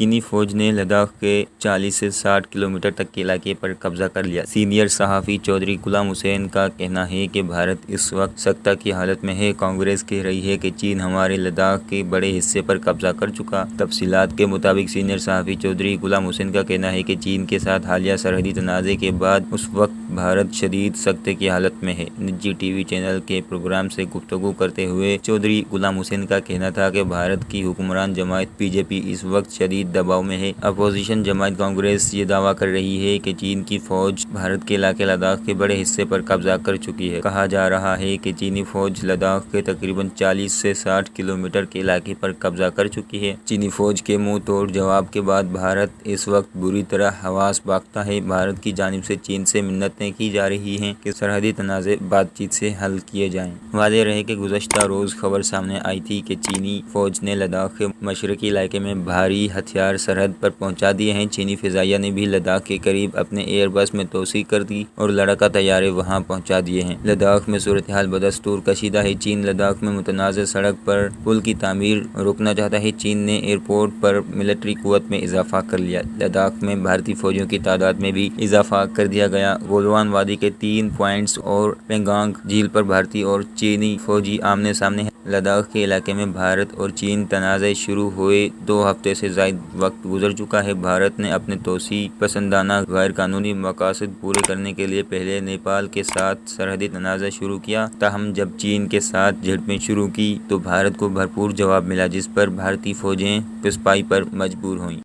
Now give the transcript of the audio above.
چینی فوج نے لداخ کے 40 سے 60 کلومیٹر تک کے علاقے پر قبضہ کر لیا۔ سینئر صحافی چودھری غلام حسین کا کہنا ہے کہ بھارت اس وقت سکتہ کی حالت میں ہے۔ کانگریس کہہ رہی ہے کہ چین ہمارے لداخ کے بڑے حصے پر قبضہ کر چکا۔ تفصیلات کے مطابق سینئر صحافی چودھری غلام حسین کا کہنا ہے کہ چین کے ساتھ حالیہ سرحدی تنازع کے بعد اس وقت بھارت شدید سکتے کی حالت میں ہے۔ نجی ٹی وی چینل کے پروگرام سے گفتگو کرتے ہوئے چودھری غلام حسین کا کہنا تھا کہ بھارت کی حکمران جماعت بی جے پی اس وقت شدید دباؤ میں ہے۔ اپوزیشن جماعت کانگریس یہ دعویٰ کر رہی ہے کہ چین کی فوج بھارت کے علاقے لداخ کے بڑے حصے پر قبضہ کر چکی ہے۔ کہا جا رہا ہے کہ چینی فوج لداخ کے تقریباً 40 سے 60 کلومیٹر کے علاقے پر قبضہ کر چکی ہے۔ چینی فوج کے منہ توڑ جواب کے بعد بھارت اس وقت بری طرح حواس باختہ ہے۔ بھارت کی جانب سے چین سے منتیں کی جا رہی ہیں کہ سرحدی تنازع بات چیت سے حل کیے جائیں۔ واضح رہے کہ گزشتہ روز خبر سامنے آئی تھی کہ چینی فوج نے لداخ کے مشرقی علاقے میں بھاری ہتھیار سرحد پر پہنچا دیے ہیں۔ چینی فضائیہ نے بھی لداخ کے قریب اپنے ایئر بیس میں توسیع کر دی اور لڑاکا طیارے وہاں پہنچا دیے ہیں۔ لداخ میں صورتحال بدستور کشیدہ ہے۔ چین لداخ میں متنازع سڑک پر پل کی تعمیر روکنا چاہتا ہے۔ چین نے ایئرپورٹ پر ملٹری قوت میں اضافہ کر لیا۔ لداخ میں بھارتی فوجیوں کی تعداد میں بھی اضافہ کر دیا گیا۔ گولوان وادی کے 3 پوائنٹس اور پینگانگ جھیل پر بھارتی اور چینی فوجی آمنے سامنے ہیں۔ لداخ کے علاقے میں بھارت اور چین تنازع شروع ہوئے 2 ہفتے سے زائد وقت گزر چکا ہے۔ بھارت نے اپنے توسیع پسندانہ غیر قانونی مقاصد پورے کرنے کے لیے پہلے نیپال کے ساتھ سرحدی تنازع شروع کیا، تاہم جب چین کے ساتھ جھڑپیں شروع کی تو بھارت کو بھرپور جواب ملا، جس پر بھارتی فوجیں پسپائی پر مجبور ہوئیں۔